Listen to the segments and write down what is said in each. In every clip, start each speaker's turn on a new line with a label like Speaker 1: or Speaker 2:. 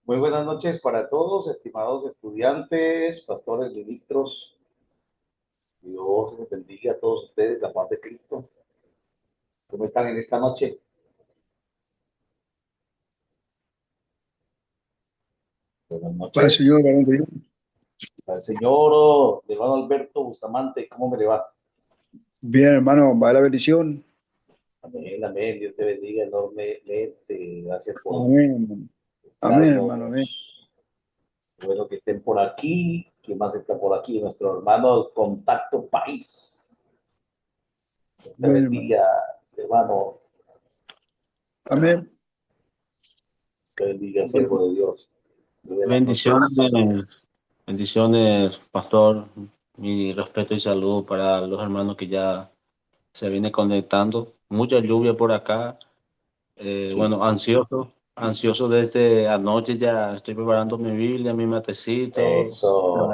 Speaker 1: Muy buenas noches para todos, estimados estudiantes, pastores, ministros. Dios les bendiga a todos ustedes, la paz de Cristo. ¿Cómo están en esta noche? Buenas
Speaker 2: Para el Señor,
Speaker 1: noches.
Speaker 2: varón de Dios.
Speaker 1: Al señor hermano Alberto Bustamante, ¿cómo me le va?
Speaker 2: Bien, hermano, va la bendición.
Speaker 1: Amén, amén. Dios te bendiga enormemente. Gracias por
Speaker 2: Amén, hermano. Amén, hermano, amén.
Speaker 1: estarnos. Bueno que estén por aquí. ¿Quién más está por aquí? Nuestro hermano Contacto País. Dios te
Speaker 2: Bien, hermano.
Speaker 1: bendiga, hermano.
Speaker 2: Amén.
Speaker 1: Te bendiga,
Speaker 2: Bueno,
Speaker 1: siervo de Dios. Muy buenas noches.
Speaker 3: Bendiciones, bendiciones, pastor. Mi respeto y salud para los hermanos que ya se viene conectando. Mucha lluvia por acá.
Speaker 1: Sí,
Speaker 3: Bueno, ansioso desde anoche. Ya estoy preparando mi Biblia, mi matecito.
Speaker 1: eso.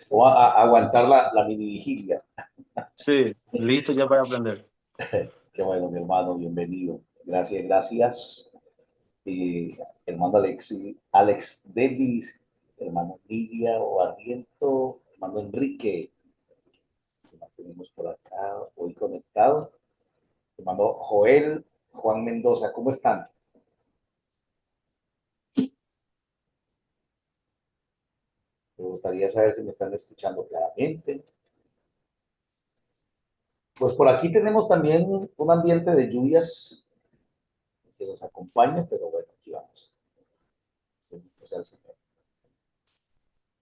Speaker 1: O a aguantar la mini vigilia.
Speaker 3: Sí, listo ya para aprender.
Speaker 1: Qué bueno, mi hermano, bienvenido. Gracias, gracias. Eh, hermano Alex Davis, hermano Lidia o Arriento, hermano Enrique, ¿qué más tenemos por acá hoy conectado? Hermano Joel, Juan Mendoza, ¿cómo están? Me gustaría saber si me están escuchando claramente. Pues por aquí tenemos también un ambiente de lluvias que nos acompaña, pero bueno, aquí vamos. Bendito sea el Señor.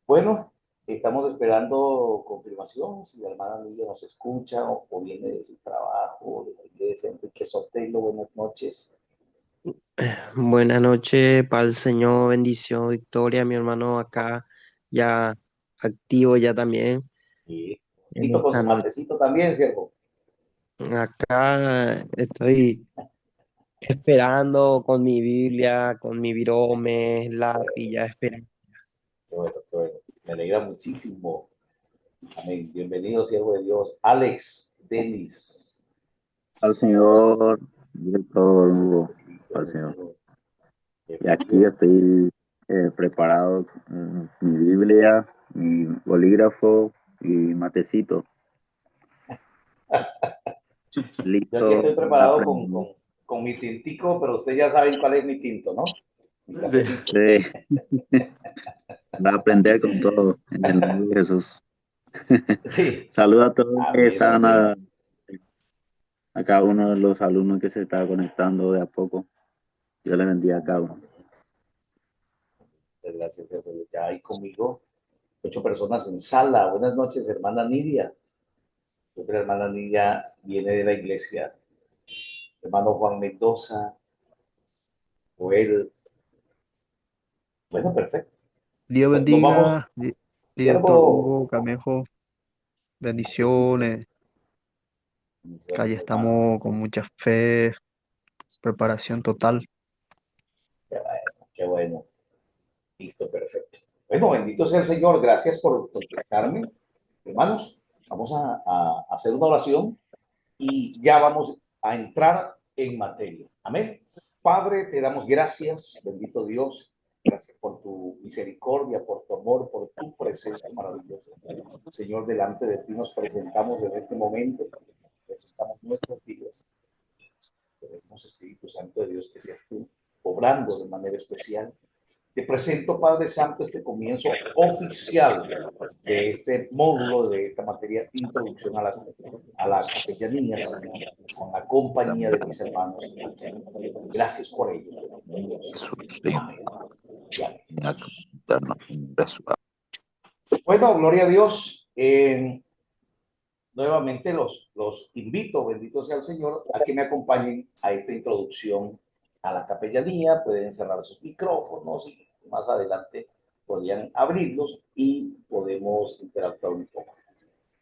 Speaker 1: Bueno, estamos esperando confirmación, si la hermana Lidia nos escucha o viene de su trabajo, de la iglesia. Enrique Sotelo, buenas noches.
Speaker 4: Buenas noches, para el Señor, bendición, victoria, mi hermano acá ya activo ya también
Speaker 1: Y
Speaker 4: en
Speaker 1: listo con
Speaker 4: esta
Speaker 1: su
Speaker 4: noche.
Speaker 1: matecito también, ¿cierto?
Speaker 4: Acá estoy esperando con mi Biblia, con mi virome, lápiz, ya esperando.
Speaker 1: Qué bueno, qué bueno. Me alegra muchísimo. Amén. Bienvenido, siervo de Dios. Alex, Denis.
Speaker 5: Al Señor, director Hugo,
Speaker 1: Bendito
Speaker 5: al
Speaker 1: es el
Speaker 5: Señor.
Speaker 1: Señor.
Speaker 5: Y aquí
Speaker 1: Bienvenido.
Speaker 5: estoy preparado, mi Biblia, mi bolígrafo y matecito,
Speaker 1: Yo aquí
Speaker 5: listo
Speaker 1: estoy
Speaker 5: para
Speaker 1: preparado
Speaker 5: aprender.
Speaker 1: con mi tintico, pero ustedes ya saben cuál es mi tinto, ¿no? Mi
Speaker 3: Sí.
Speaker 1: cafecito.
Speaker 5: Sí, para aprender con todo en el nombre de Jesús.
Speaker 1: Sí.
Speaker 5: Saluda a todos que
Speaker 1: Amén,
Speaker 5: están
Speaker 1: amén.
Speaker 5: a cada uno de los alumnos que se está conectando de a poco. Dios les bendiga a cada uno.
Speaker 1: Muchas gracias, hermano. Ya hay conmigo 8 personas en sala. Buenas noches, hermana Nidia. Creo que la hermana Nidia viene de la iglesia. Hermano Juan Mendoza, Joel. Bueno, perfecto.
Speaker 6: Dios
Speaker 1: Pues nos vamos.
Speaker 6: bendiga, director
Speaker 1: Siervo.
Speaker 6: Hugo Camejo,
Speaker 1: Bendición.
Speaker 6: bendiciones.
Speaker 1: Bendiciones,
Speaker 6: Calle
Speaker 1: mi hermano.
Speaker 6: estamos con mucha fe, preparación total.
Speaker 1: Qué bueno, qué bueno. Listo, perfecto. Bueno, bendito sea el Señor. Gracias por contestarme. Hermanos, vamos a hacer una oración y ya vamos a entrar en materia. Amén. Padre, te damos gracias, bendito Dios. Gracias por tu misericordia, por tu amor, por tu presencia maravillosa. Señor, delante de ti nos presentamos en este momento, presentamos nuestras vidas. Pedimos, Espíritu Santo de Dios, que seas tú obrando de manera especial. Te presento, Padre Santo, este comienzo oficial de este módulo, de esta materia, introducción a la capellanía, Señor, con la compañía de mis hermanos aquí. Gracias por ello, niños. Amén. Y amén. Bueno, gloria a Dios. Nuevamente los invito, bendito sea el Señor, a que me acompañen a esta introducción a la capellanía. Pueden cerrar sus micrófonos y más adelante podrían abrirlos y podemos interactuar un poco.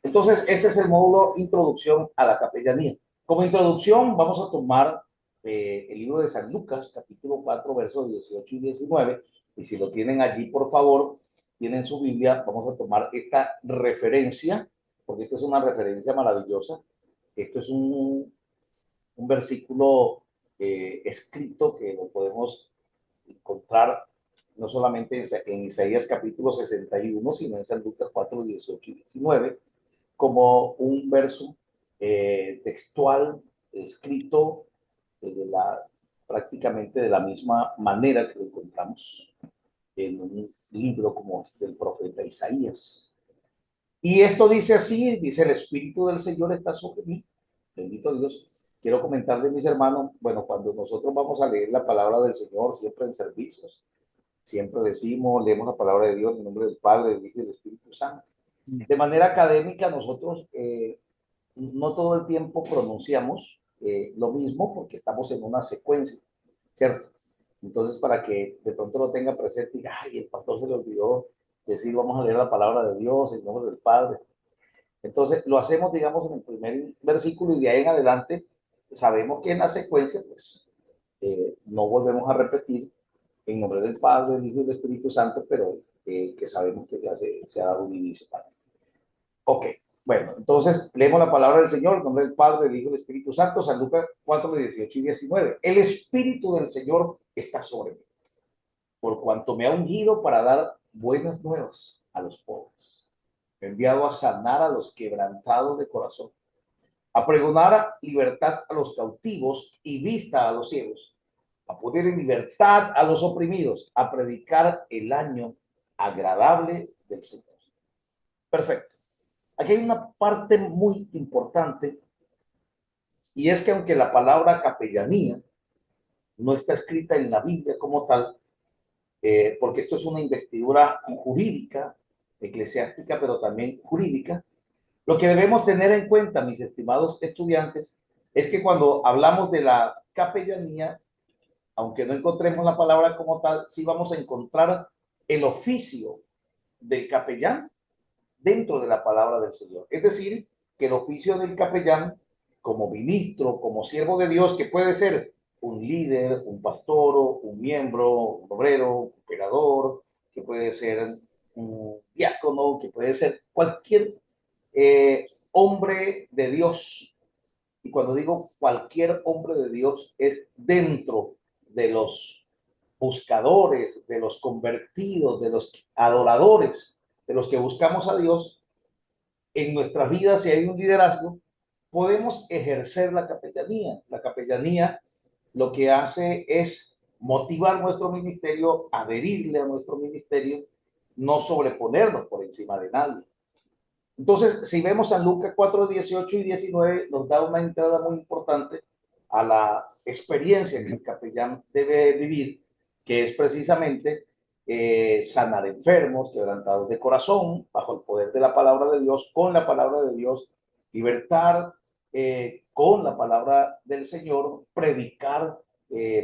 Speaker 1: Entonces, este es el módulo Introducción a la Capellanía. Como introducción, vamos a tomar el libro de San Lucas, capítulo 4, versos 18 y 19. Y si lo tienen allí, por favor, tienen su Biblia, vamos a tomar esta referencia, porque esta es una referencia maravillosa. Esto es un versículo escrito que lo podemos encontrar no solamente en Isaías capítulo 61, sino en San Lucas 4, 18 y 19, como un verso textual escrito prácticamente de la misma manera que lo encontramos en un libro como este del profeta Isaías. Y esto dice así, dice: el Espíritu del Señor está sobre mí, bendito Dios. Quiero comentarles, mis hermanos, bueno, cuando nosotros vamos a leer la palabra del Señor, siempre en servicios, siempre decimos, leemos la palabra de Dios en nombre del Padre, del Hijo y del Espíritu Santo. De manera académica, nosotros no todo el tiempo pronunciamos lo mismo porque estamos en una secuencia, ¿cierto? Entonces, para que de pronto lo tenga presente y, ay, el pastor se le olvidó decir, vamos a leer la palabra de Dios en nombre del Padre. Entonces, lo hacemos, digamos, en el primer versículo y de ahí en adelante sabemos que en la secuencia, pues, no volvemos a repetir en nombre del Padre, del Hijo y del Espíritu Santo, pero que sabemos que ya se ha dado un inicio para esto. Ok, bueno, entonces leemos la palabra del Señor en nombre del Padre, del Hijo y del Espíritu Santo, San Lucas 4, 18 y 19. El Espíritu del Señor está sobre mí, por cuanto me ha ungido para dar buenas nuevas a los pobres. Me ha enviado a sanar a los quebrantados de corazón, a pregonar libertad a los cautivos y vista a los ciegos, a poner en libertad a los oprimidos, a predicar el año agradable del Señor. Perfecto. Aquí hay una parte muy importante, y es que aunque la palabra capellanía no está escrita en la Biblia como tal, porque esto es una investidura jurídica, eclesiástica, pero también jurídica, lo que debemos tener en cuenta, mis estimados estudiantes, es que cuando hablamos de la capellanía, aunque no encontremos la palabra como tal, sí vamos a encontrar el oficio del capellán dentro de la palabra del Señor. Es decir, que el oficio del capellán, como ministro, como siervo de Dios, que puede ser un líder, un pastor, un miembro, un obrero, un operador, que puede ser un diácono, que puede ser cualquier hombre de Dios. Y cuando digo cualquier hombre de Dios, es dentro de los buscadores, de los convertidos, de los adoradores, de los que buscamos a Dios. En nuestras vidas, si hay un liderazgo, podemos ejercer la capellanía. La capellanía lo que hace es motivar nuestro ministerio, adherirle a nuestro ministerio, no sobreponernos por encima de nadie. Entonces, si vemos a Lucas 4, 18 y 19, nos da una entrada muy importante a la experiencia que el capellán debe vivir, que es precisamente sanar enfermos, quebrantados de corazón, bajo el poder de la palabra de Dios, con la palabra de Dios, libertar con la palabra del Señor, predicar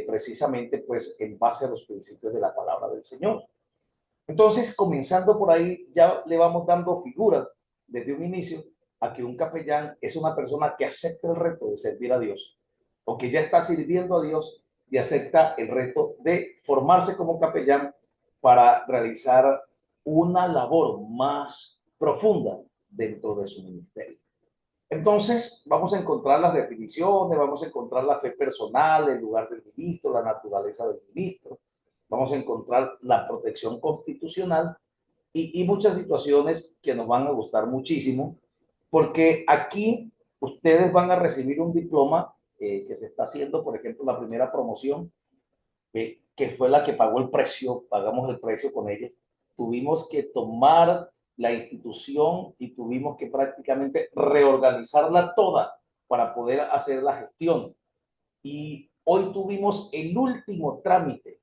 Speaker 1: precisamente pues en base a los principios de la palabra del Señor. Entonces, comenzando por ahí, ya le vamos dando figura desde un inicio a que un capellán es una persona que acepta el reto de servir a Dios, o que ya está sirviendo a Dios y acepta el reto de formarse como capellán para realizar una labor más profunda dentro de su ministerio. Entonces, vamos a encontrar las definiciones, vamos a encontrar la fe personal, el lugar del ministro, la naturaleza del ministro, vamos a encontrar la protección constitucional y muchas situaciones que nos van a gustar muchísimo, porque aquí ustedes van a recibir un diploma que se está haciendo, por ejemplo, la primera promoción, que fue la que pagó el precio, pagamos el precio con ella. Tuvimos que tomar la institución y tuvimos que prácticamente reorganizarla toda para poder hacer la gestión. Y hoy tuvimos el último trámite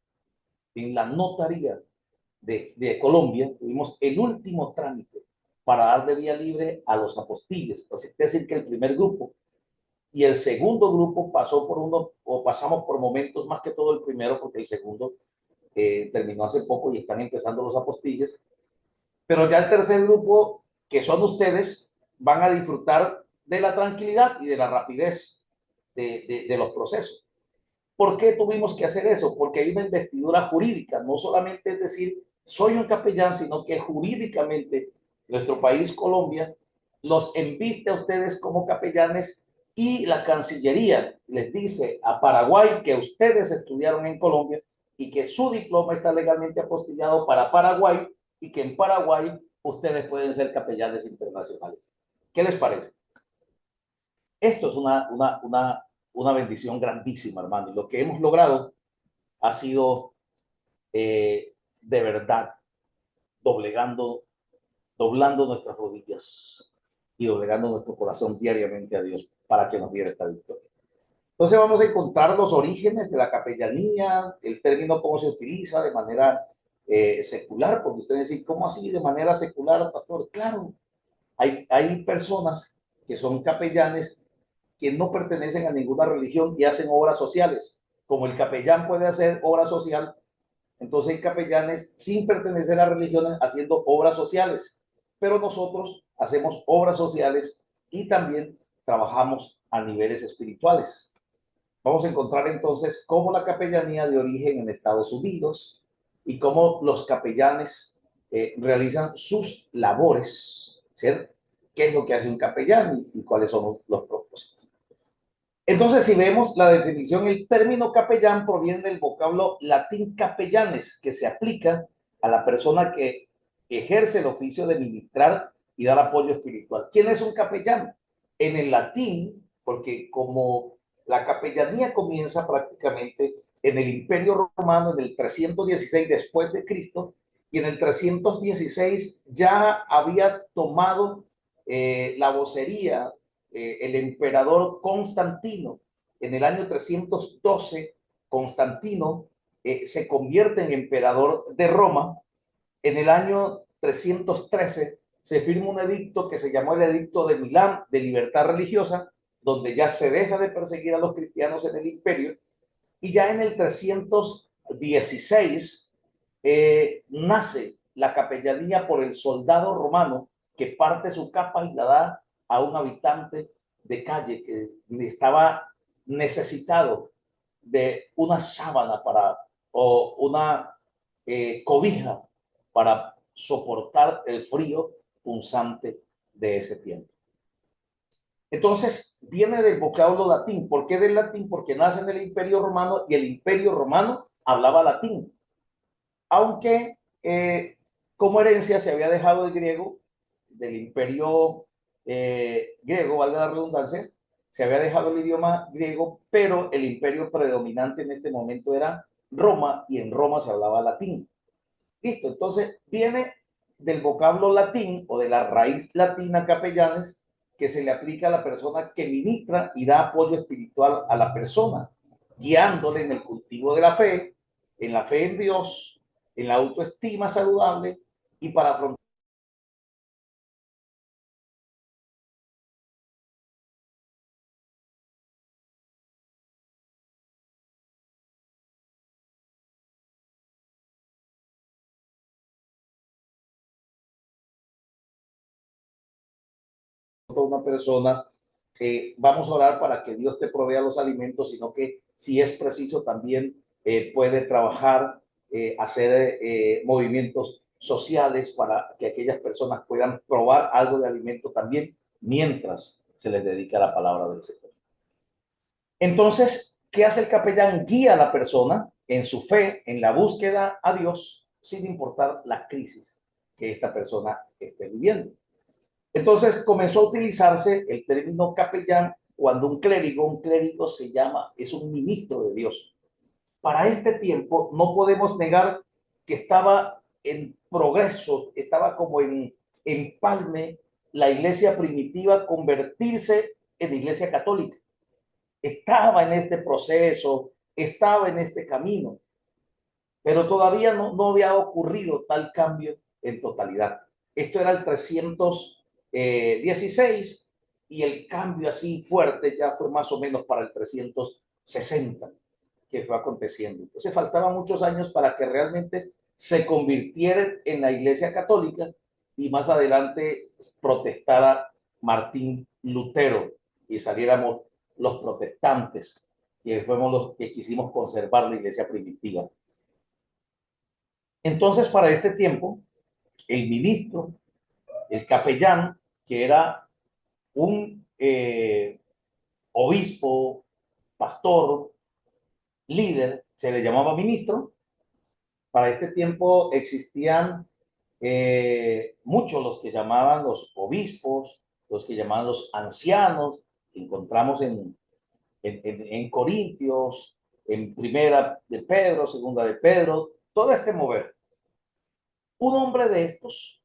Speaker 1: en la notaría de Colombia, tuvimos el último trámite para darle vía libre a los apostilles. Es decir, que el primer grupo y el segundo grupo pasó por uno, o pasamos por momentos más que todo el primero, porque el segundo terminó hace poco y están empezando los apostilles. Pero ya el tercer grupo, que son ustedes, van a disfrutar de la tranquilidad y de la rapidez de los procesos. ¿Por qué tuvimos que hacer eso? Porque hay una investidura jurídica, no solamente es decir, soy un capellán, sino que jurídicamente nuestro país, Colombia, los embiste a ustedes como capellanes y la Cancillería les dice a Paraguay que ustedes estudiaron en Colombia y que su diploma está legalmente apostillado para Paraguay y que en Paraguay ustedes pueden ser capellanes internacionales. ¿Qué les parece? Esto es una bendición grandísima, hermano, y lo que hemos logrado ha sido de verdad doblando nuestras rodillas y doblegando nuestro corazón diariamente a Dios para que nos diera esta victoria. Entonces vamos a encontrar los orígenes de la capellanía, el término cómo se utiliza de manera secular, porque ustedes dicen, ¿cómo así de manera secular, pastor? Claro, hay personas que son capellanes que no pertenecen a ninguna religión y hacen obras sociales. Como el capellán puede hacer obra social, entonces hay capellanes sin pertenecer a religiones haciendo obras sociales. Pero nosotros hacemos obras sociales y también trabajamos a niveles espirituales. Vamos a encontrar entonces cómo la capellanía de origen en Estados Unidos y cómo los capellanes realizan sus labores, ¿cierto? ¿Qué es lo que hace un capellán y cuáles son los propósitos? Entonces, si vemos la definición, el término capellán proviene del vocablo latín capellanes, que se aplica a la persona que ejerce el oficio de ministrar y dar apoyo espiritual. ¿Quién es un capellán? En el latín, porque como la capellanía comienza prácticamente en el Imperio Romano en el 316 después de Cristo, y en el 316 ya había tomado la vocería el emperador Constantino. En el año 312, Constantino se convierte en emperador de Roma. En el año 313 se firma un edicto que se llamó el Edicto de Milán de libertad religiosa, donde ya se deja de perseguir a los cristianos en el imperio, y ya en el 316 nace la capellanía por el soldado romano que parte su capa y la da a un habitante de calle que estaba necesitado de una sábana o una cobija para soportar el frío punzante de ese tiempo. Entonces, viene del vocablo latín. ¿Por qué del latín? Porque nace en el Imperio Romano y el Imperio Romano hablaba latín. Aunque como herencia se había dejado el griego del Imperio griego, valga la redundancia, se había dejado el idioma griego, pero el imperio predominante en este momento era Roma y en Roma se hablaba latín. Listo, entonces viene del vocablo latín o de la raíz latina capellanes que se le aplica a la persona que ministra y da apoyo espiritual a la persona, guiándole en el cultivo de la fe en Dios, en la autoestima saludable y para afrontar una persona que vamos a orar para que Dios te provea los alimentos, sino que si es preciso también puede trabajar, hacer movimientos sociales para que aquellas personas puedan probar algo de alimento también mientras se les dedica la palabra del Señor. Entonces, ¿qué hace el capellán? Guía a la persona en su fe, en la búsqueda a Dios, sin importar la crisis que esta persona esté viviendo. Entonces comenzó a utilizarse el término capellán cuando un clérigo es un ministro de Dios. Para este tiempo no podemos negar que estaba en progreso, estaba como en empalme la iglesia primitiva convertirse en iglesia católica. Estaba en este proceso, estaba en este camino, pero todavía no había ocurrido tal cambio en totalidad. Esto era el 316 y el cambio así fuerte ya fue más o menos para el 360 que fue aconteciendo. Entonces faltaban muchos años para que realmente se convirtiera en la Iglesia Católica y más adelante protestara Martín Lutero y saliéramos los protestantes, que fuimos los que quisimos conservar la Iglesia primitiva. Entonces, para este tiempo, el ministro, el capellán, que era un obispo, pastor, líder, se le llamaba ministro. Para este tiempo existían muchos los que llamaban los obispos, los que llamaban los ancianos, que encontramos en Corintios, en Primera de Pedro, Segunda de Pedro, todo este mover. Un hombre de estos,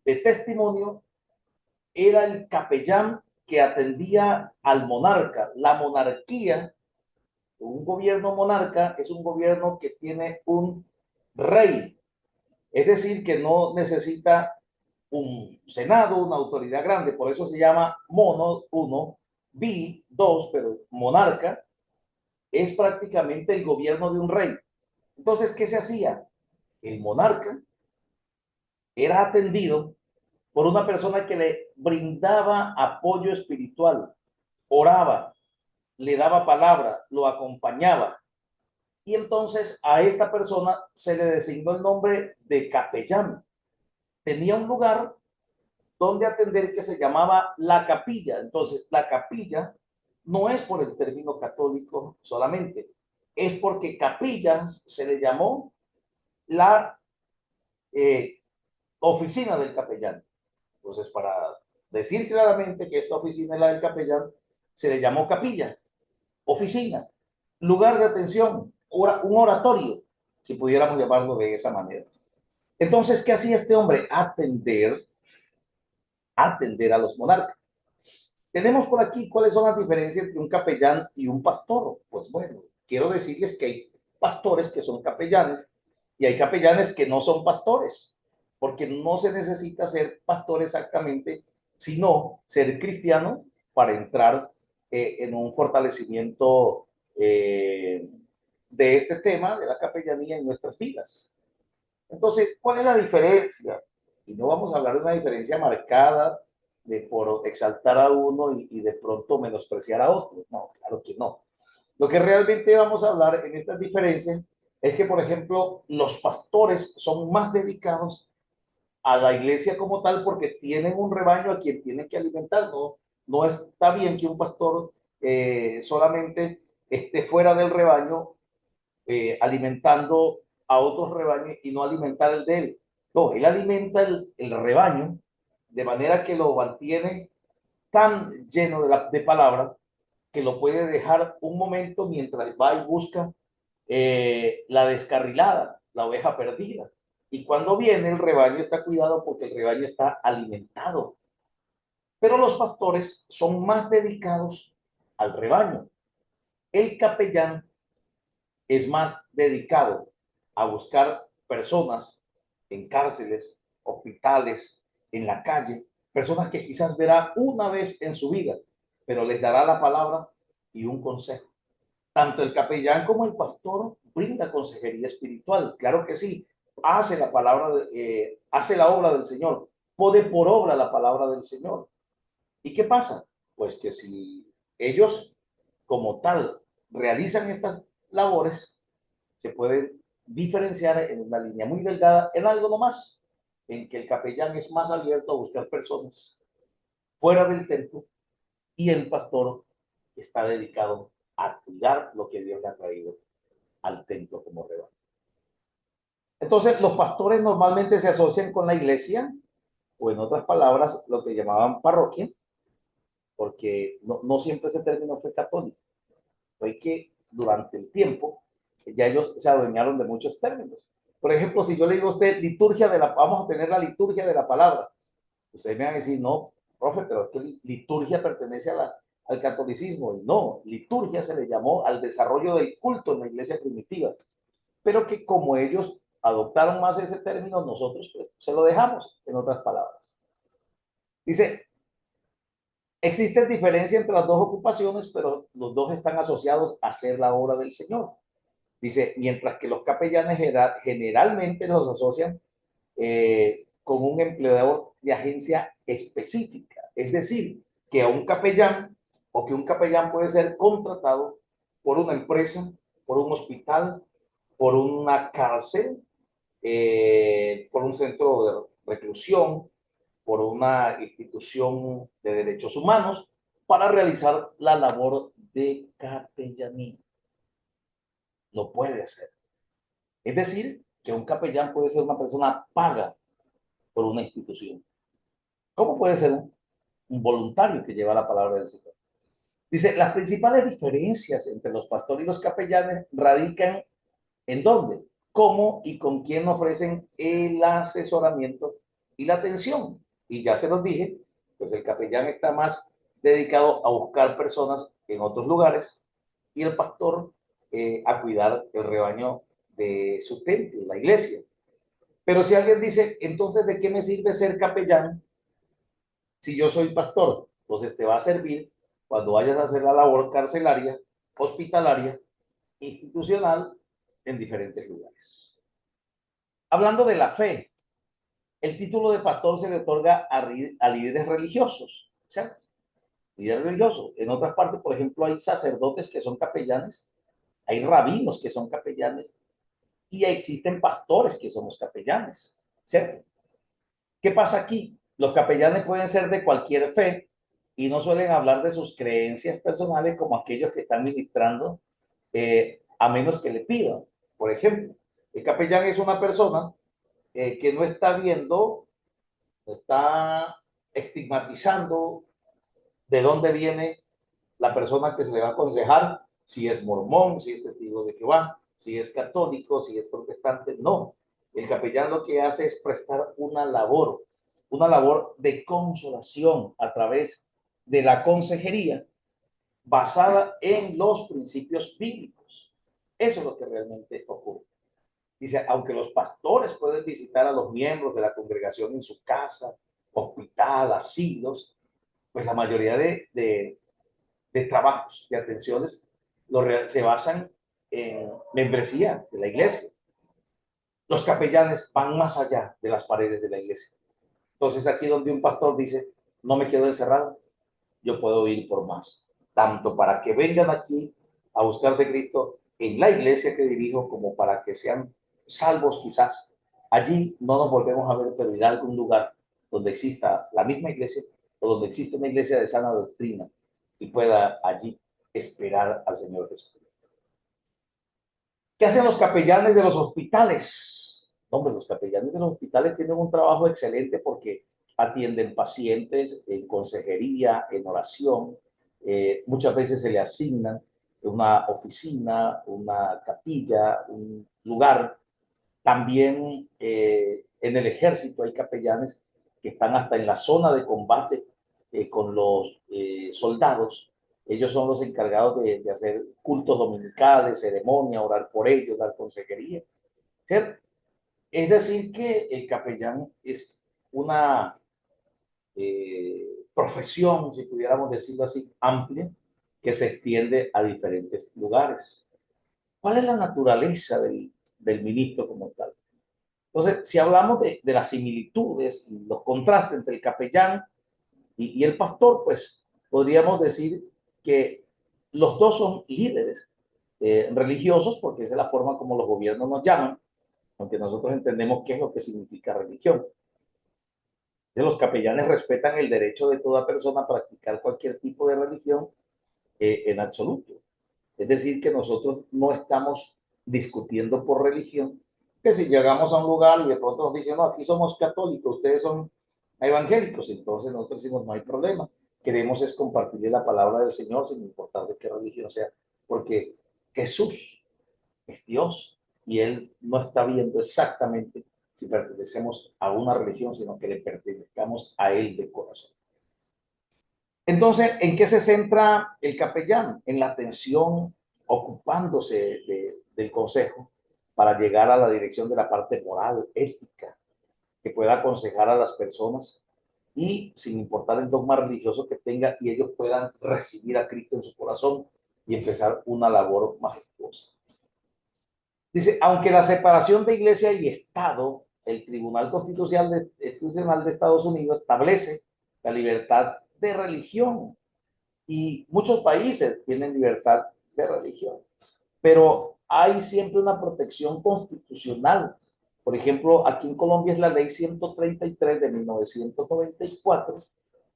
Speaker 1: de testimonio, era el capellán que atendía al monarca. La monarquía, un gobierno monarca, es un gobierno que tiene un rey, es decir, que no necesita un senado, una autoridad grande, por eso se llama mono, uno, bi, dos, pero monarca es prácticamente el gobierno de un rey. Entonces, ¿qué se hacía? El monarca era atendido por una persona que le brindaba apoyo espiritual, oraba, le daba palabra, lo acompañaba. Y entonces a esta persona se le designó el nombre de capellán. Tenía un lugar donde atender que se llamaba la capilla. Entonces, la capilla no es por el término católico solamente, es porque capilla se le llamó la oficina del capellán. Entonces, para decir claramente que esta oficina es la del capellán, se le llamó capilla, oficina, lugar de atención, un oratorio, si pudiéramos llamarlo de esa manera. Entonces, ¿qué hacía este hombre? Atender a los monarcas. Tenemos por aquí cuáles son las diferencias entre un capellán y un pastor. Pues bueno, quiero decirles que hay pastores que son capellanes y hay capellanes que no son pastores, porque no se necesita ser pastor exactamente, sino ser cristiano para entrar en un fortalecimiento de este tema de la capellanía en nuestras vidas. Entonces, ¿cuál es la diferencia? Y no vamos a hablar de una diferencia marcada de por exaltar a uno y de pronto menospreciar a otro. No, claro que no. Lo que realmente vamos a hablar en estas diferencias es que, por ejemplo, los pastores son más dedicados a la iglesia como tal porque tienen un rebaño a quien tienen que alimentar. No, no está bien que un pastor solamente esté fuera del rebaño alimentando a otros rebaños y no alimentar el de él. No, él alimenta el rebaño de manera que lo mantiene tan lleno de palabra que lo puede dejar un momento mientras va y busca la descarrilada, la oveja perdida. Y cuando viene el rebaño está cuidado porque el rebaño está alimentado. Pero los pastores son más dedicados al rebaño. El capellán es más dedicado a buscar personas en cárceles, hospitales, en la calle, personas que quizás verá una vez en su vida, pero les dará la palabra y un consejo. Tanto el capellán como el pastor brinda consejería espiritual, claro que sí, hace la palabra, hace la obra del Señor, pone por obra la palabra del Señor. ¿Y qué pasa? Pues que si ellos como tal realizan estas labores, se puede diferenciar en una línea muy delgada en algo nomás, en que el capellán es más abierto a buscar personas fuera del templo y el pastor está dedicado a cuidar lo que Dios le ha traído al templo como rebaño. Entonces, los pastores normalmente se asocian con la iglesia, o en otras palabras, lo que llamaban parroquia, porque no siempre ese término fue católico. Fue que durante el tiempo ya ellos se adueñaron de muchos términos. Por ejemplo, si yo le digo a usted liturgia vamos a tener la liturgia de la palabra, ustedes me van a decir, no, profe, pero es que liturgia pertenece al catolicismo. Y no, liturgia se le llamó al desarrollo del culto en la iglesia primitiva, pero que como ellos adoptaron más ese término, nosotros pues, se lo dejamos, en otras palabras. Dice, existe diferencia entre las dos ocupaciones, pero los dos están asociados a hacer la obra del Señor. Dice, mientras que los capellanes generalmente los asocian con un empleador de agencia específica. Es decir, que a un capellán o que un capellán puede ser contratado por una empresa, por un hospital, por una cárcel, por un centro de reclusión, por una institución de derechos humanos para realizar la labor de capellanía. Lo puede hacer. Es decir, que un capellán puede ser una persona paga por una institución. ¿Cómo puede ser un voluntario que lleva la palabra del Señor? Dice, las principales diferencias entre los pastores y los capellanes radican en dónde, cómo y con quién ofrecen el asesoramiento y la atención. Y ya se los dije, pues el capellán está más dedicado a buscar personas en otros lugares y el pastor a cuidar el rebaño de su templo, la iglesia. Pero si alguien dice, entonces, ¿de qué me sirve ser capellán si yo soy pastor? Entonces te va a servir cuando vayas a hacer la labor carcelaria, hospitalaria, institucional, en diferentes lugares. Hablando de la fe, el título de pastor se le otorga a líderes religiosos, ¿cierto? Líderes religiosos. En otras partes, por ejemplo, hay sacerdotes que son capellanes, hay rabinos que son capellanes y existen pastores que somos capellanes, ¿cierto? ¿Qué pasa aquí? Los capellanes pueden ser de cualquier fe y no suelen hablar de sus creencias personales como aquellos que están ministrando, a menos que le pidan. Por ejemplo, el capellán es una persona que no está viendo, no está estigmatizando de dónde viene la persona que se le va a aconsejar, si es mormón, si es testigo de Jehová, si es católico, si es protestante. No, el capellán lo que hace es prestar una labor de consolación a través de la consejería basada en los principios bíblicos. Eso es lo que realmente ocurre. Dice, aunque los pastores pueden visitar a los miembros de la congregación en su casa, hospital, asilos, pues la mayoría de trabajos, de atenciones, se basan en membresía de la iglesia. Los capellanes van más allá de las paredes de la iglesia. Entonces aquí donde un pastor dice, no me quedo encerrado, yo puedo ir por más, tanto para que vengan aquí a buscar de Cristo en la iglesia que dirijo, como para que sean salvos quizás. Allí no nos volvemos a ver, pero ir a algún lugar donde exista la misma iglesia o donde existe una iglesia de sana doctrina y pueda allí esperar al Señor Jesucristo. ¿Qué hacen los capellanes de los hospitales? Hombre, los capellanes de los hospitales tienen un trabajo excelente porque atienden pacientes en consejería, en oración. Muchas veces se le asignan una oficina, una capilla, un lugar. También en el ejército hay capellanes que están hasta en la zona de combate con los soldados. Ellos son los encargados de hacer cultos dominicales, ceremonia, orar por ellos, dar consejería, ¿cierto? Es decir, que el capellán es una profesión, si pudiéramos decirlo así, amplia, que se extiende a diferentes lugares. ¿Cuál es la naturaleza del ministro como tal? Entonces, si hablamos de las similitudes y los contrastes entre el capellán y el pastor, pues podríamos decir que los dos son líderes religiosos, porque esa es la forma como los gobiernos nos llaman, aunque nosotros entendemos qué es lo que significa religión. Los capellanes respetan el derecho de toda persona a practicar cualquier tipo de religión en absoluto. Es decir, que nosotros no estamos discutiendo por religión, que si llegamos a un lugar y de pronto nos dicen, no, aquí somos católicos, ustedes son evangélicos, entonces nosotros decimos, no hay problema, queremos es compartirle la palabra del Señor sin importar de qué religión sea, porque Jesús es Dios y Él no está viendo exactamente si pertenecemos a una religión, sino que le pertenezcamos a Él de corazón. Entonces, ¿en qué se centra el capellán? En la atención, ocupándose del consejo para llegar a la dirección de la parte moral, ética, que pueda aconsejar a las personas y sin importar el dogma religioso que tenga, y ellos puedan recibir a Cristo en su corazón y empezar una labor majestuosa. Dice, aunque la separación de iglesia y Estado, el Tribunal Constitucional de Estados Unidos establece la libertad de religión y muchos países tienen libertad de religión, pero hay siempre una protección constitucional. Por ejemplo, aquí en Colombia es la ley 133 de 1994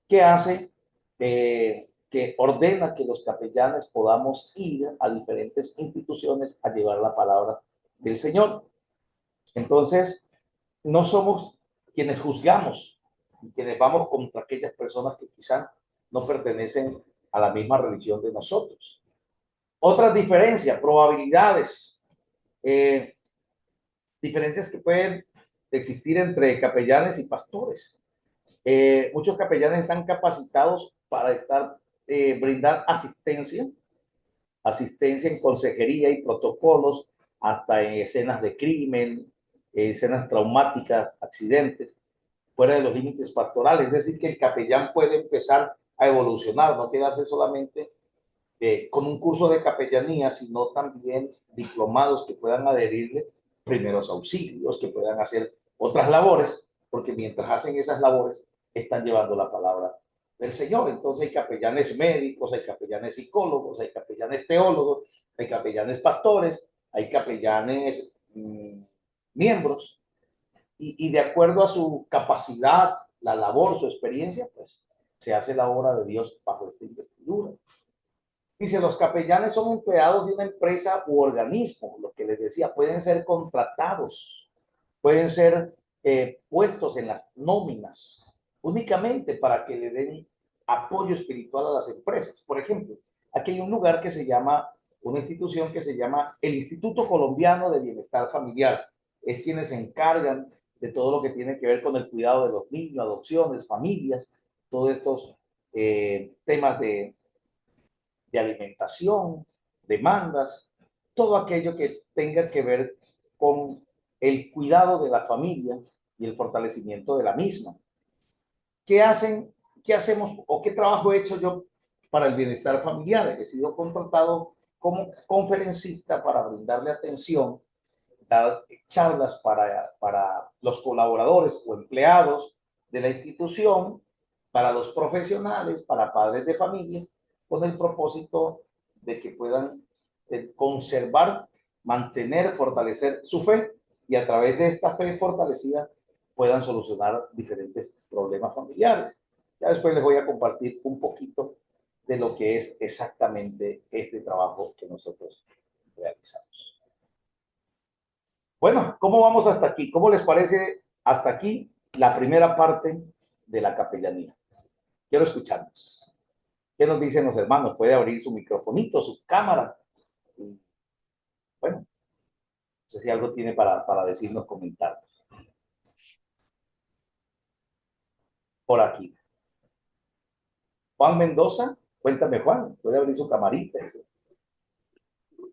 Speaker 1: que hace que que ordena que los capellanes podamos ir a diferentes instituciones a llevar la palabra del Señor. Entonces, no somos quienes juzgamos, quienes vamos contra aquellas personas que quizás no pertenecen a la misma religión de nosotros. Otras diferencias, probabilidades, diferencias que pueden existir entre capellanes y pastores. Muchos capellanes están capacitados para brindar asistencia en consejería y protocolos, hasta en escenas de crimen, escenas traumáticas, accidentes, fuera de los límites pastorales. Es decir, que el capellán puede empezar a evolucionar, no quedarse solamente con un curso de capellanía, sino también diplomados que puedan adherirle primeros auxilios, que puedan hacer otras labores, porque mientras hacen esas labores están llevando la palabra del Señor. Entonces hay capellanes médicos, hay capellanes psicólogos, hay capellanes teólogos, hay capellanes pastores, hay capellanes miembros, y de acuerdo a su capacidad, la labor, su experiencia, pues se hace la obra de Dios bajo esta investidura. Dice, los capellanes son empleados de una empresa u organismo, lo que les decía, pueden ser contratados, pueden ser puestos en las nóminas, únicamente para que le den apoyo espiritual a las empresas. Por ejemplo, aquí hay un lugar que se llama, una institución que se llama el Instituto Colombiano de Bienestar Familiar. Es quienes se encargan de todo lo que tiene que ver con el cuidado de los niños, adopciones, familias, todos estos temas de alimentación, demandas, todo aquello que tenga que ver con el cuidado de la familia y el fortalecimiento de la misma. ¿Qué hacemos o qué trabajo he hecho yo para el bienestar familiar? He sido contratado como conferencista para brindarle atención, dar charlas para los colaboradores o empleados de la institución, para los profesionales, para padres de familia, con el propósito de que puedan conservar, mantener, fortalecer su fe, y a través de esta fe fortalecida puedan solucionar diferentes problemas familiares. Ya después les voy a compartir un poquito de lo que es exactamente este trabajo que nosotros realizamos. Bueno, ¿cómo vamos hasta aquí? ¿Cómo les parece hasta aquí la primera parte de la capellanía? Quiero escucharnos. ¿Qué nos dicen los hermanos? Puede abrir su microfonito, su cámara. Y, bueno, no sé si algo tiene para decirnos, comentarnos. Por aquí. Juan Mendoza, cuéntame, Juan, puede abrir su camarita.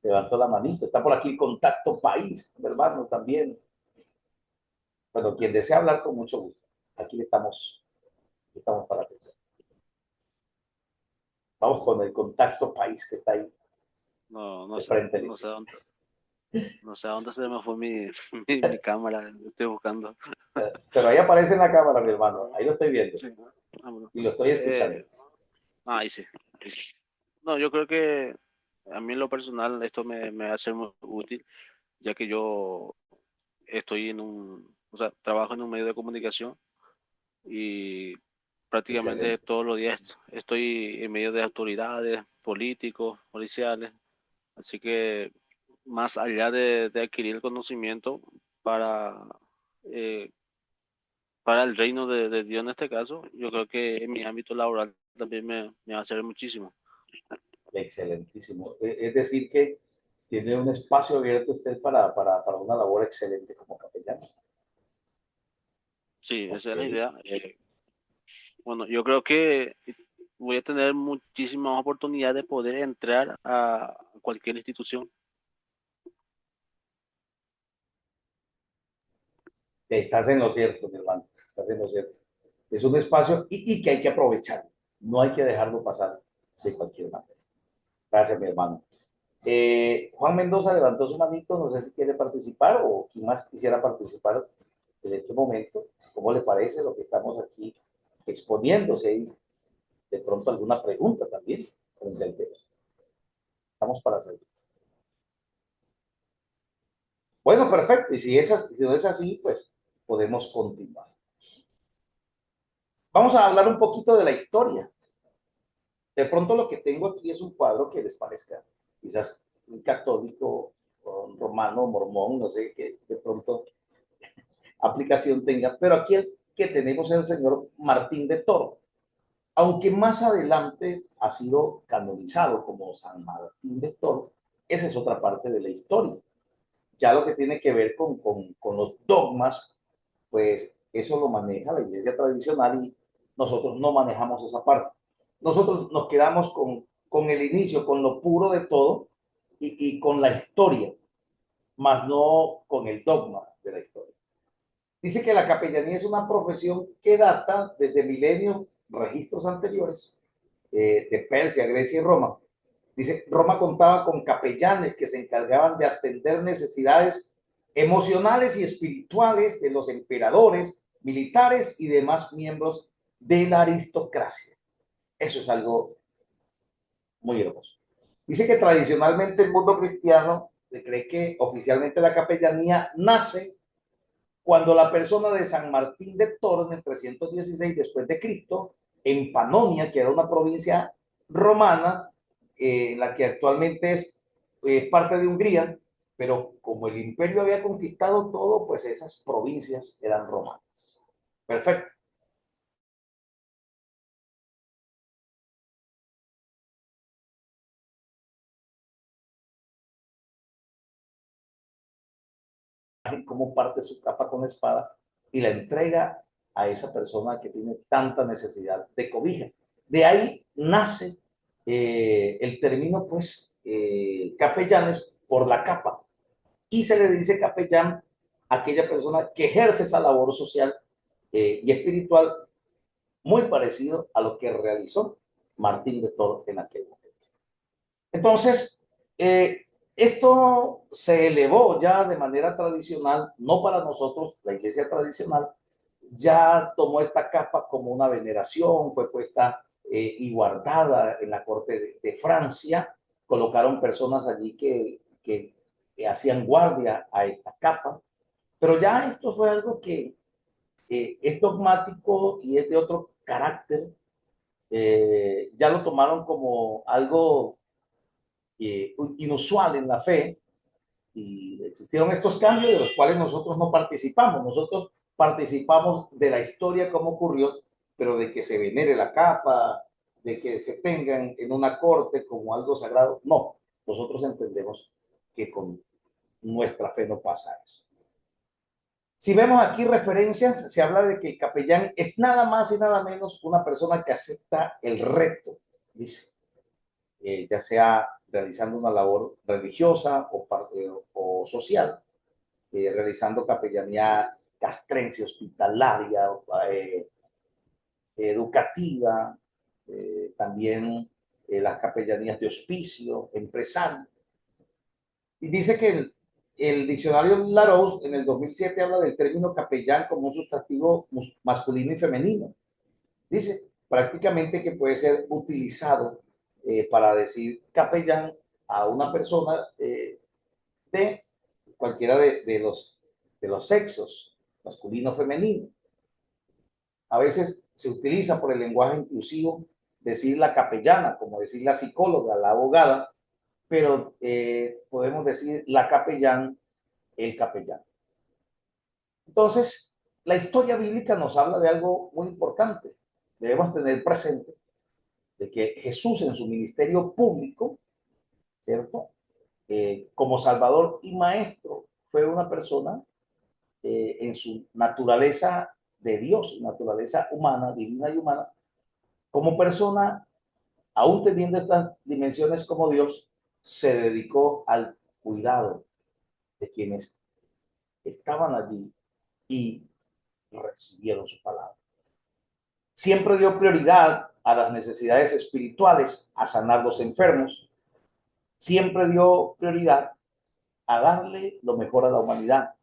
Speaker 1: Levantó la manito. Está por aquí Contacto País, hermano, también. Bueno, quien desea hablar, con mucho gusto. Aquí estamos para ti. Vamos con el Contacto País que está ahí.
Speaker 3: No sé a dónde se me fue mi cámara, lo estoy buscando.
Speaker 1: Pero ahí aparece en la cámara, mi hermano. Ahí lo estoy viendo.
Speaker 3: Sí. Bueno.
Speaker 1: Y lo estoy escuchando.
Speaker 3: Ahí sí. No, yo creo que a mí en lo personal esto me va a ser muy útil, ya que yo estoy trabajo en un medio de comunicación y prácticamente
Speaker 1: Excelente.
Speaker 3: todos los días estoy en medio de autoridades, políticos, policiales, así que más allá de adquirir el conocimiento para el reino de Dios en este caso, yo creo que en mi ámbito laboral también me va a servir muchísimo.
Speaker 1: Excelentísimo. Es decir, que tiene un espacio abierto usted para una labor excelente como capellán.
Speaker 3: Sí, esa es la idea. Bueno, yo creo que voy a tener muchísimas oportunidades de poder entrar a cualquier institución.
Speaker 1: Estás en lo cierto, mi hermano. Estás en lo cierto. Es un espacio y que hay que aprovechar. No hay que dejarlo pasar de cualquier manera. Gracias, mi hermano. Juan Mendoza levantó su manito. No sé si quiere participar o quien más quisiera participar en este momento. ¿Cómo le parece lo que estamos aquí exponiéndose? Hay de pronto alguna pregunta también frente al tema. Estamos para hacerlo. Bueno, perfecto. Y si no es así, pues podemos continuar. Vamos a hablar un poquito de la historia. De pronto lo que tengo aquí es un cuadro que les parezca quizás un católico, un romano, mormón, no sé, que de pronto aplicación tenga, pero aquí el que tenemos es el señor Martín de Toro, aunque más adelante ha sido canonizado como San Martín de Toro. Esa es otra parte de la historia. Ya lo que tiene que ver con los dogmas, pues eso lo maneja la iglesia tradicional y nosotros no manejamos esa parte. Nosotros nos quedamos con el inicio, con lo puro de todo y con la historia, más no con el dogma de la historia. Dice que la capellanía es una profesión que data desde milenios, registros anteriores, de Persia, Grecia y Roma. Dice, Roma contaba con capellanes que se encargaban de atender necesidades emocionales y espirituales de los emperadores, militares y demás miembros de la aristocracia. Eso es algo muy hermoso. Dice que tradicionalmente el mundo cristiano se cree que oficialmente la capellanía nace cuando la persona de San Martín de Tours en el 316 después de Cristo, en Panonia, que era una provincia romana, la que actualmente es parte de Hungría, pero como el imperio había conquistado todo, pues esas provincias eran romanas. Perfecto. Cómo parte su capa con espada y la entrega a esa persona que tiene tanta necesidad de cobija. De ahí nace el término, pues, capellanes por la capa. Y se le dice capellán a aquella persona que ejerce esa labor social y espiritual muy parecido a lo que realizó Martín de Toro en aquel momento. Entonces, esto se elevó ya de manera tradicional, no para nosotros, la iglesia tradicional, ya tomó esta capa como una veneración, fue puesta y guardada en la corte de Francia, colocaron personas allí que hacían guardia a esta capa, pero ya esto fue algo que es dogmático y es de otro carácter, ya lo tomaron como algo inusual en la fe y existieron estos cambios de los cuales nosotros no participamos. Nosotros participamos de la historia como ocurrió, pero de que se venere la capa, de que se tengan en una corte como algo sagrado, no. Nosotros entendemos que con nuestra fe no pasa eso. Si vemos aquí referencias, se habla de que el capellán es nada más y nada menos una persona que acepta el reto, dice, ya sea realizando una labor religiosa o social, realizando capellanía castrense, hospitalaria, eh, educativa, también las capellanías de hospicio, empresario. Y dice que el diccionario Larousse en el 2007 habla del término capellán como un sustantivo masculino y femenino. Dice prácticamente que puede ser utilizado para decir capellán a una persona de cualquiera de los sexos, masculino o femenino. A veces se utiliza por el lenguaje inclusivo decir la capellana, como decir la psicóloga, la abogada, pero podemos decir la capellán, el capellán. Entonces, la historia bíblica nos habla de algo muy importante. Debemos tener presente de que Jesús en su ministerio público, ¿cierto? Como Salvador y Maestro, fue una persona en su naturaleza de Dios, naturaleza humana, divina y humana, como persona, aún teniendo estas dimensiones como Dios, se dedicó al cuidado de quienes estaban allí y recibieron su palabra. Siempre dio prioridad a las necesidades espirituales, a sanar los enfermos. Siempre dio prioridad a darle lo mejor a la humanidad.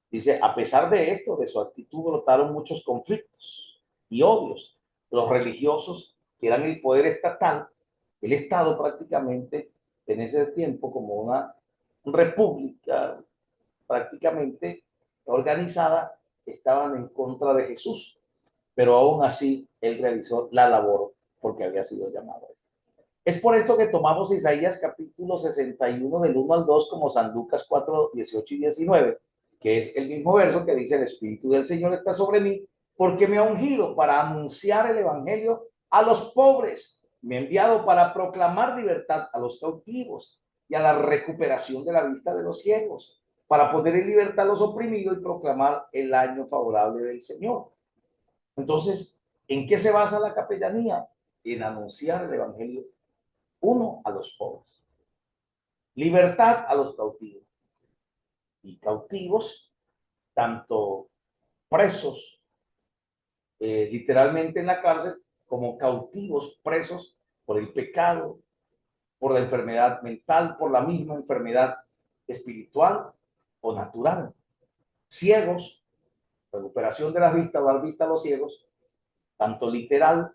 Speaker 1: Dice, a pesar de esto, de su actitud, brotaron muchos conflictos y odios. Los religiosos, que eran el poder estatal, el Estado prácticamente en ese tiempo como una república prácticamente organizada, estaban en contra de Jesús. Pero aún así, él realizó la labor porque había sido llamado a esto. Es por esto que tomamos Isaías capítulo 61 del 1 al 2 como San Lucas 4, 18 y 19, que es el mismo verso que dice: el Espíritu del Señor está sobre mí porque me ha ungido para anunciar el evangelio a los pobres, me ha enviado para proclamar libertad a los cautivos y a la recuperación de la vista de los ciegos, para poner en libertad a los oprimidos y proclamar el año favorable del Señor. Entonces, ¿en qué se basa la capellanía? En anunciar el evangelio, uno, a los pobres, libertad a los cautivos, y cautivos, tanto presos, literalmente en la cárcel, como cautivos, presos por el pecado, por la enfermedad mental, por la misma enfermedad espiritual o natural. Ciegos, recuperación de la vista, dar vista a los ciegos, tanto literal,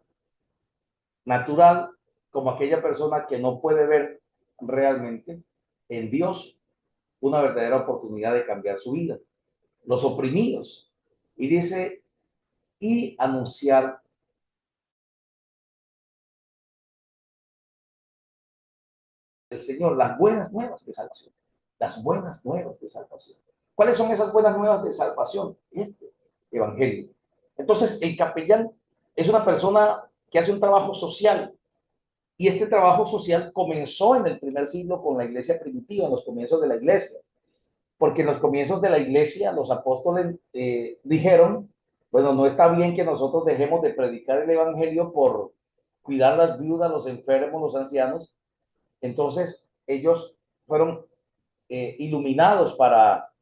Speaker 1: natural, como aquella persona que no puede ver realmente en Dios una verdadera oportunidad de cambiar su vida. Los oprimidos. Y dice, y anunciar el Señor, las buenas nuevas de salvación. Las buenas nuevas de salvación. ¿Cuáles son esas buenas nuevas de salvación? Este evangelio. Entonces, el capellán es una persona que hace un trabajo social. Y este trabajo social comenzó en el primer siglo con la iglesia primitiva, en los comienzos de la iglesia. Porque en los comienzos de la iglesia los apóstoles dijeron, bueno, no está bien que nosotros dejemos de predicar el evangelio por cuidar las viudas, los enfermos, los ancianos. Entonces ellos fueron iluminados para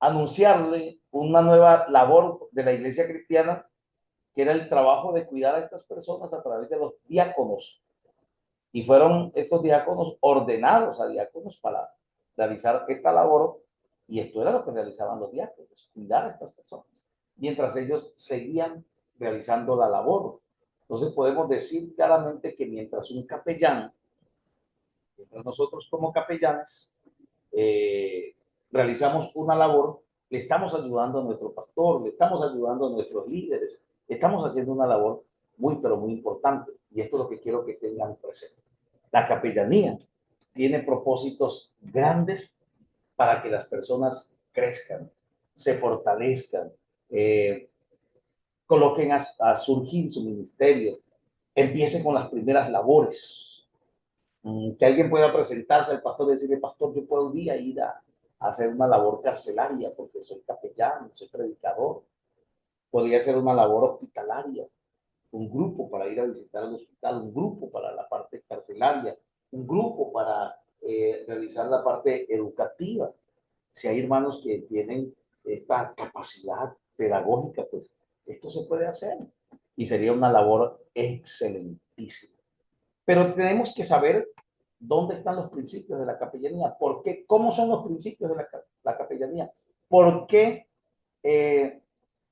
Speaker 1: anunciarle una nueva labor de la iglesia cristiana, que era el trabajo de cuidar a estas personas a través de los diáconos. Y fueron estos diáconos ordenados a diáconos para realizar esta labor, y esto era lo que realizaban los diáconos, cuidar a estas personas, mientras ellos seguían realizando la labor. Entonces podemos decir claramente que mientras un capellán, mientras nosotros como capellanes realizamos una labor, le estamos ayudando a nuestro pastor, le estamos ayudando a nuestros líderes, estamos haciendo una labor muy, pero muy importante. Y esto es lo que quiero que tengan presente. La capellanía tiene propósitos grandes para que las personas crezcan, se fortalezcan, coloquen a surgir su ministerio, empiecen con las primeras labores. Que alguien pueda presentarse al pastor y decirle: pastor, yo puedo un día ir a hacer una labor carcelaria porque soy capellán, soy predicador. Podría ser una labor hospitalaria, un grupo para ir a visitar el hospital, un grupo para la parte carcelaria, un grupo para realizar la parte educativa. Si hay hermanos que tienen esta capacidad pedagógica, pues esto se puede hacer y sería una labor excelentísima. Pero tenemos que saber dónde están los principios de la capellanía, por qué, cómo son los principios de la capellanía, por qué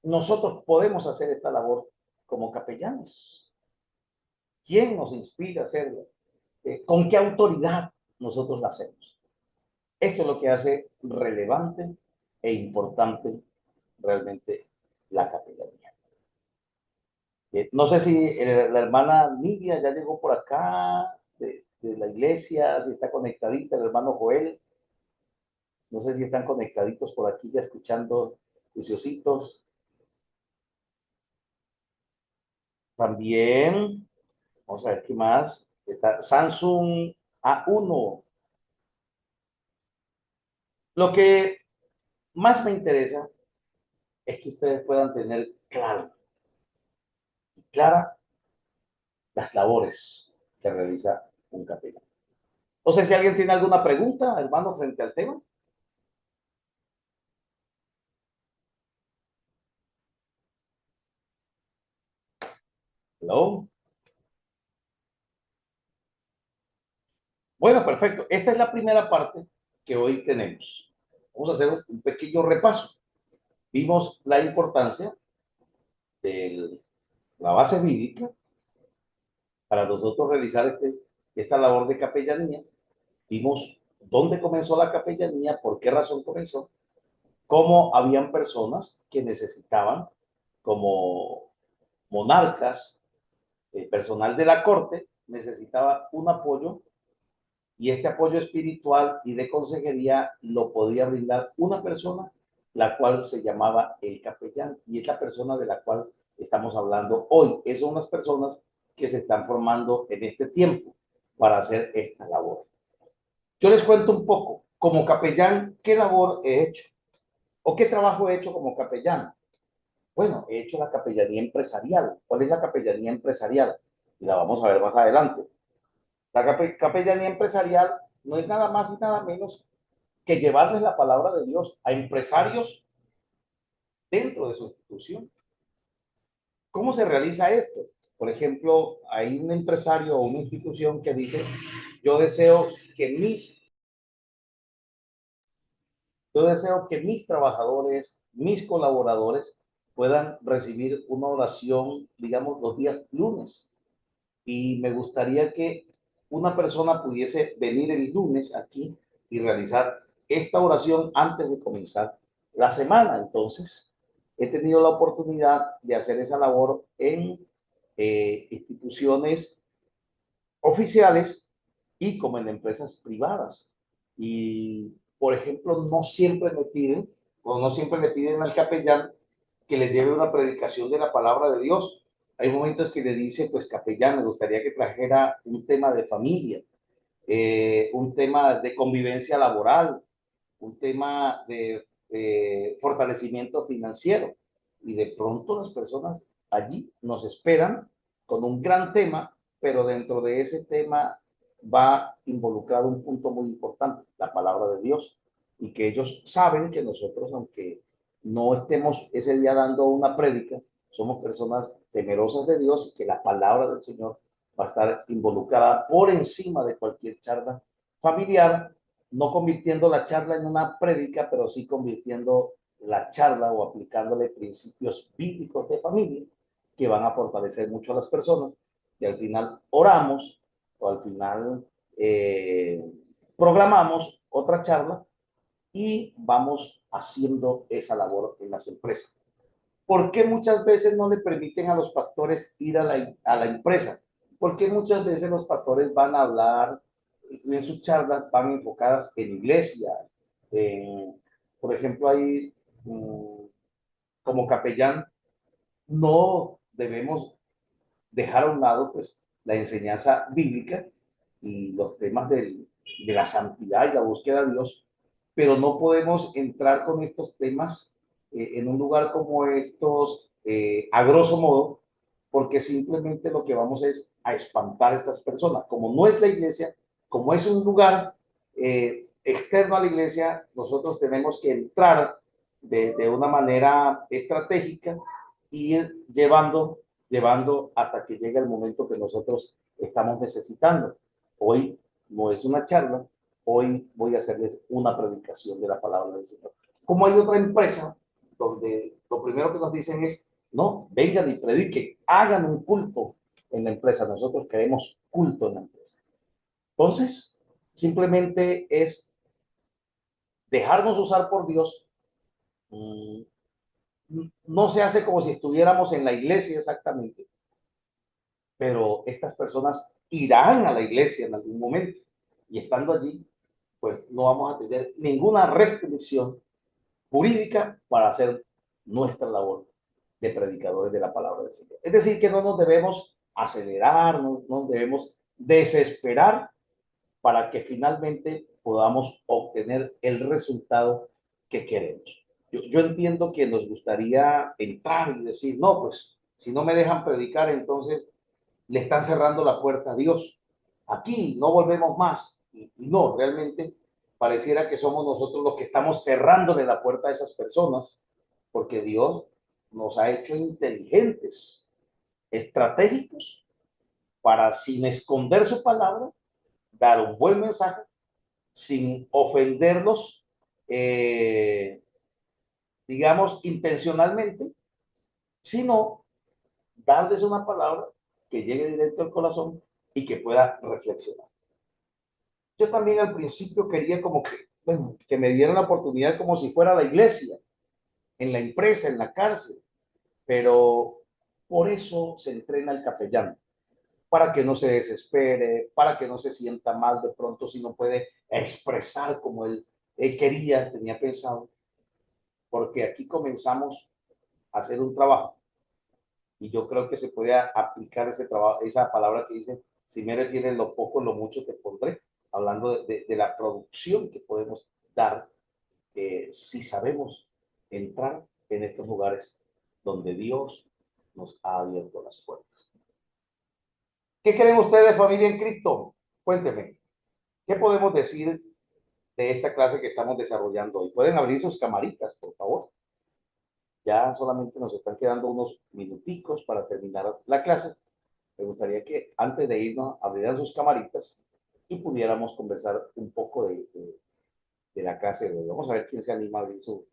Speaker 1: nosotros podemos hacer esta labor como capellanes. ¿Quién nos inspira a hacerlo? ¿Con qué autoridad nosotros la hacemos? Esto es lo que hace relevante e importante realmente la capellanía. No sé si la hermana Nidia ya llegó por acá de la iglesia, si está conectadita, el hermano Joel. No sé si están conectaditos por aquí ya escuchando juiciositos. También, vamos a ver qué más. Está Samsung A1. Lo que más me interesa es que ustedes puedan tener clara las labores que realiza un capellán. No sé si alguien tiene alguna pregunta, hermano, frente al tema. Hello. Bueno, perfecto. Esta es la primera parte que hoy tenemos. Vamos a hacer un pequeño repaso. Vimos la importancia de la base bíblica para nosotros realizar esta labor de capellanía. Vimos dónde comenzó la capellanía, por qué razón comenzó, cómo habían personas que necesitaban como monarcas, el personal de la corte necesitaba un apoyo, y este apoyo espiritual y de consejería lo podía brindar una persona, la cual se llamaba el capellán, y es la persona de la cual estamos hablando hoy. Esas son las personas que se están formando en este tiempo para hacer esta labor. Yo les cuento un poco, como capellán, qué labor he hecho o qué trabajo he hecho como capellán. Bueno, he hecho la capellanía empresarial. ¿Cuál es la capellanía empresarial? Y la vamos a ver más adelante. La capellanía empresarial no es nada más y nada menos que llevarles la palabra de Dios a empresarios dentro de su institución. ¿Cómo se realiza esto? Por ejemplo, hay un empresario o una institución que dice, yo deseo que mis trabajadores, mis colaboradores puedan recibir una oración, digamos, los días lunes. Y me gustaría que una persona pudiese venir el lunes aquí y realizar esta oración antes de comenzar la semana. Entonces, he tenido la oportunidad de hacer esa labor en instituciones oficiales y como en empresas privadas. Y, por ejemplo, no siempre me piden, o no siempre le piden al capellán que le lleve una predicación de la palabra de Dios. Hay momentos que le dice, pues capellán, me gustaría que trajera un tema de familia, un tema de convivencia laboral, un tema de fortalecimiento financiero. Y de pronto las personas allí nos esperan con un gran tema, pero dentro de ese tema va involucrado un punto muy importante, la palabra de Dios, y que ellos saben que nosotros, aunque no estemos ese día dando una prédica, somos personas temerosas de Dios y que la palabra del Señor va a estar involucrada por encima de cualquier charla familiar, no convirtiendo la charla en una prédica, pero sí convirtiendo la charla o aplicándole principios bíblicos de familia que van a fortalecer mucho a las personas, y al final oramos o al final programamos otra charla y vamos haciendo esa labor en las empresas. ¿Por qué muchas veces no le permiten a los pastores ir a la empresa? Porque muchas veces los pastores van a hablar, en sus charlas van enfocadas en iglesia. Por ejemplo, hay como capellán, no debemos dejar a un lado pues, la enseñanza bíblica y los temas de la santidad y la búsqueda de Dios, pero no podemos entrar con estos temas en un lugar como estos a grosso modo, porque simplemente lo que vamos es a espantar a estas personas. Como no es la iglesia, como es un lugar externo a la iglesia, nosotros tenemos que entrar de una manera estratégica y ir llevando hasta que llegue el momento que nosotros estamos necesitando. Hoy no es una charla, hoy voy a hacerles una predicación de la palabra del Señor. Como hay otra empresa donde lo primero que nos dicen es, no, vengan y prediquen, hagan un culto en la empresa. Nosotros queremos culto en la empresa. Entonces, simplemente es dejarnos usar por Dios. No se hace como si estuviéramos en la iglesia exactamente, pero estas personas irán a la iglesia en algún momento, y estando allí, pues no vamos a tener ninguna restricción jurídica para hacer nuestra labor de predicadores de la palabra del Señor. Es decir, que no nos debemos acelerar, no nos debemos desesperar para que finalmente podamos obtener el resultado que queremos. Yo entiendo que nos gustaría entrar y decir, no, pues si no me dejan predicar, entonces le están cerrando la puerta a Dios. Aquí no volvemos más. Y no, realmente pareciera que somos nosotros los que estamos cerrándole la puerta a esas personas, porque Dios nos ha hecho inteligentes, estratégicos, para sin esconder su palabra, dar un buen mensaje, sin ofenderlos, digamos, intencionalmente, sino darles una palabra que llegue directo al corazón y que pueda reflexionar. Yo también al principio quería como que, bueno, que me dieran la oportunidad como si fuera la iglesia, en la empresa, en la cárcel, pero Por eso se entrena el capellán, para que no se desespere, para que no se sienta mal de pronto si no puede expresar como él quería, tenía pensado, porque aquí comenzamos a hacer un trabajo y yo creo que se puede aplicar ese trabajo, esa palabra que dice, si me refieres lo poco, lo mucho te pondré, hablando de la producción que podemos dar si sabemos entrar en estos lugares donde Dios nos ha abierto las puertas. ¿Qué creen ustedes, familia en Cristo? Cuéntenme, ¿qué podemos decir de esta clase que estamos desarrollando hoy? Pueden abrir sus camaritas, por favor. Ya solamente nos están quedando unos minuticos para terminar la clase. Me gustaría que antes de irnos abrieran sus camaritas y pudiéramos conversar un poco de la clase de hoy. Vamos a ver quién se anima a abrir su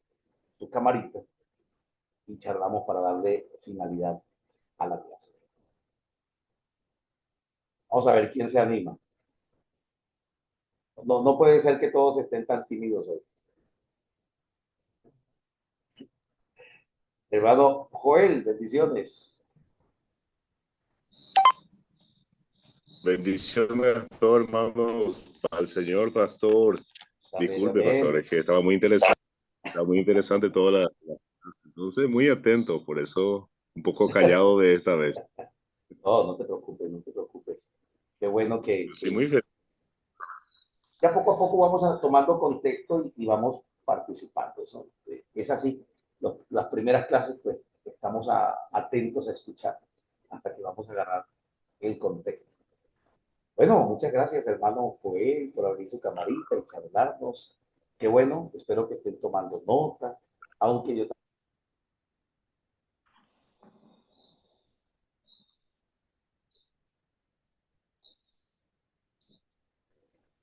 Speaker 1: camarita y charlamos para darle finalidad a la clase. Vamos a ver quién se anima. No, no puede ser que todos estén tan tímidos hoy. Hermano Joel, bendiciones.
Speaker 7: Bendiciones a todos, hermanos, al señor pastor.
Speaker 1: Amén,
Speaker 7: Disculpe,
Speaker 1: amén.
Speaker 7: pastor, es que estaba muy interesante toda entonces muy atento, por eso un poco callado de esta vez.
Speaker 1: No, no te preocupes, no te preocupes. Qué bueno
Speaker 7: Sí, muy feliz.
Speaker 1: ya poco a poco vamos tomando contexto y vamos participando. Eso, es así. Las primeras clases, pues, estamos atentos a escuchar hasta que vamos a agarrar el contexto. Bueno, muchas gracias, hermano Joel, por abrir su camarita y charlarnos. Qué bueno, espero que estén tomando nota, aunque yo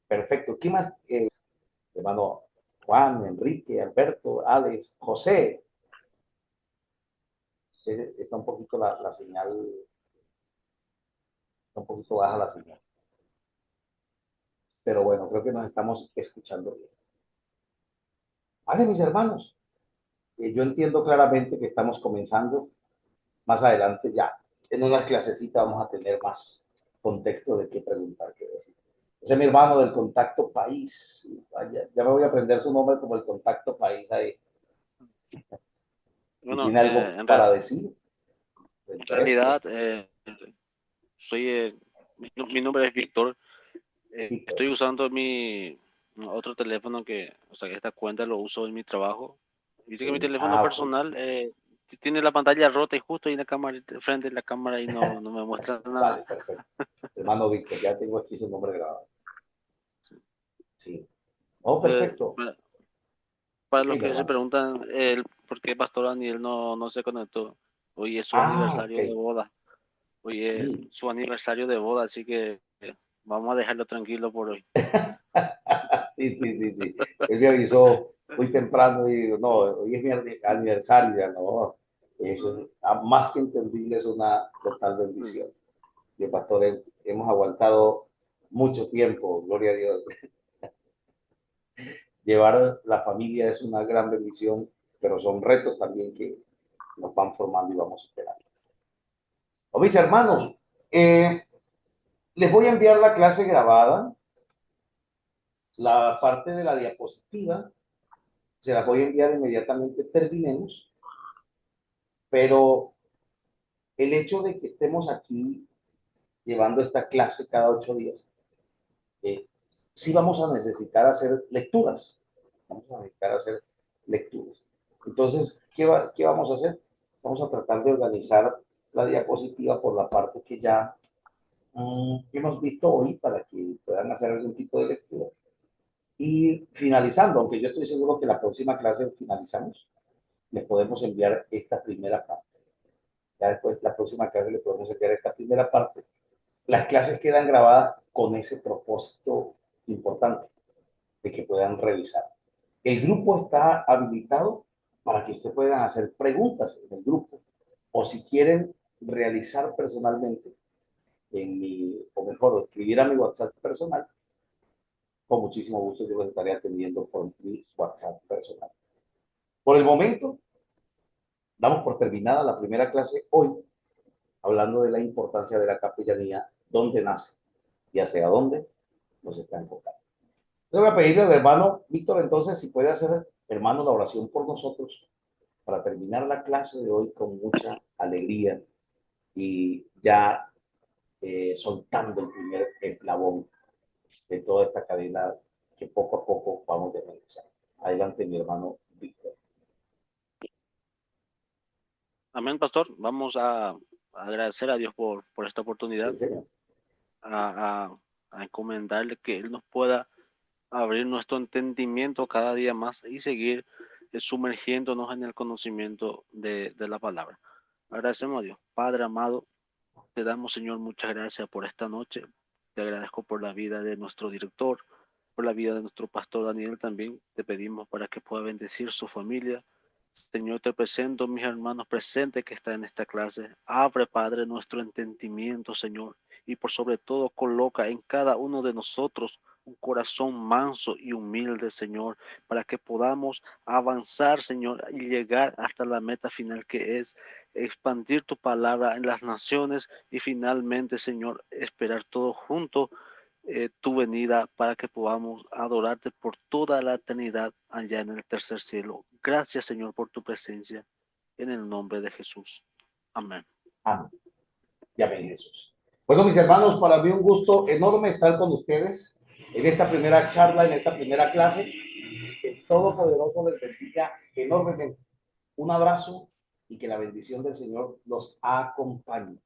Speaker 1: perfecto. ¿Qué más? Hermano Juan, Enrique, Alberto, Alex, José. Está un poquito la señal, está un poquito baja la señal. Pero bueno, creo que nos estamos escuchando bien. Vale, mis hermanos, yo entiendo claramente que estamos comenzando. Más adelante ya, en una clasecita vamos a tener más contexto de qué preguntar, qué decir. Ese es mi hermano del Contacto País. Ya me voy a aprender su nombre como el Contacto País ahí. Si
Speaker 3: Bueno,
Speaker 1: tiene algo para decir.
Speaker 3: en realidad, mi nombre es Víctor.
Speaker 1: Víctor.
Speaker 3: Estoy usando mi otro teléfono o sea, que esta cuenta lo uso en mi trabajo. Viste que mi teléfono
Speaker 1: Ok.
Speaker 3: personal tiene la pantalla rota y justo ahí en la cámara, frente de la cámara y no me muestra nada.
Speaker 1: Vale, perfecto. Hermano Víctor, ya tengo aquí su nombre grabado. Sí. Oh, perfecto.
Speaker 3: Para los
Speaker 1: Sí,
Speaker 3: que se
Speaker 1: hermano.
Speaker 3: preguntan por qué Pastor Daniel no se conectó, hoy es su aniversario
Speaker 1: Ok.
Speaker 3: de boda. Hoy es
Speaker 1: Sí.
Speaker 3: su aniversario de boda, así que vamos a dejarlo tranquilo por hoy.
Speaker 1: Sí. Él me avisó muy temprano y digo, no, hoy es mi aniversario, ya no. Eso es, más que entendible, es una total bendición. Y pastor, hemos aguantado mucho tiempo, gloria a Dios. Llevar la familia es una gran bendición, pero son retos también que nos van formando y vamos superando. O mis hermanos, les voy a enviar la clase grabada, la parte de la diapositiva, se la voy a enviar inmediatamente terminemos, pero el hecho de que estemos aquí llevando esta clase cada 8 días, sí vamos a necesitar hacer lecturas, Entonces, ¿qué vamos a hacer? Vamos a tratar de organizar la diapositiva por la parte que ya hemos visto hoy para que puedan hacer algún tipo de lectura. Y finalizando, aunque yo estoy seguro que la próxima clase finalizamos, les podemos enviar esta primera parte. Ya después, la próxima clase le podemos enviar esta primera parte. Las clases quedan grabadas con ese propósito importante de que puedan revisar. El grupo está habilitado para que ustedes puedan hacer preguntas en el grupo o si quieren realizar personalmente o mejor, escribir a mi WhatsApp personal, con muchísimo gusto yo los estaré atendiendo por mi WhatsApp personal. Por el momento, damos por terminada la primera clase hoy hablando de la importancia de la capellanía, dónde nace y hacia dónde nos está enfocando. Le voy a pedirle al hermano Víctor, entonces, si puede hacer, hermano, la oración por nosotros para terminar la clase de hoy con mucha alegría y ya soltando el primer eslabón de toda esta cadena que poco a poco vamos a realizar. Adelante, mi hermano Víctor.
Speaker 3: Amén, pastor. Vamos a agradecer a Dios por esta oportunidad,
Speaker 1: Sí, señor.
Speaker 3: a encomendarle que Él nos pueda abrir nuestro entendimiento cada día más y seguir sumergiéndonos en el conocimiento de la palabra. Agradecemos a Dios. Padre amado, te damos, Señor, muchas gracias por esta noche. Te agradezco por la vida de nuestro director, por la vida de nuestro pastor Daniel también. Te pedimos para que pueda bendecir su familia. Señor, te presento mis hermanos presentes que están en esta clase. Abre, Padre, nuestro entendimiento, Señor, y por sobre todo coloca en cada uno de nosotros un corazón manso y humilde, Señor, para que podamos avanzar, Señor, y llegar hasta la meta final, que es expandir tu palabra en las naciones y finalmente, Señor, esperar todos juntos tu venida para que podamos adorarte por toda la eternidad allá en el tercer cielo. Gracias, Señor, por tu presencia. En el nombre de Jesús. Amén.
Speaker 1: Amén. Y amén, Jesús. Bueno, mis hermanos, para mí un gusto enorme estar con ustedes en esta primera charla, en esta primera clase. Que el Todopoderoso les bendiga enormemente. Un abrazo y que la bendición del Señor los acompañe.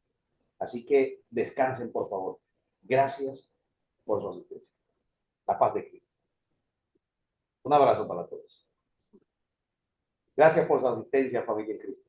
Speaker 1: Así que descansen, por favor. Gracias por su asistencia. La paz de Cristo. Un abrazo para todos. Gracias por su asistencia, familia en Cristo.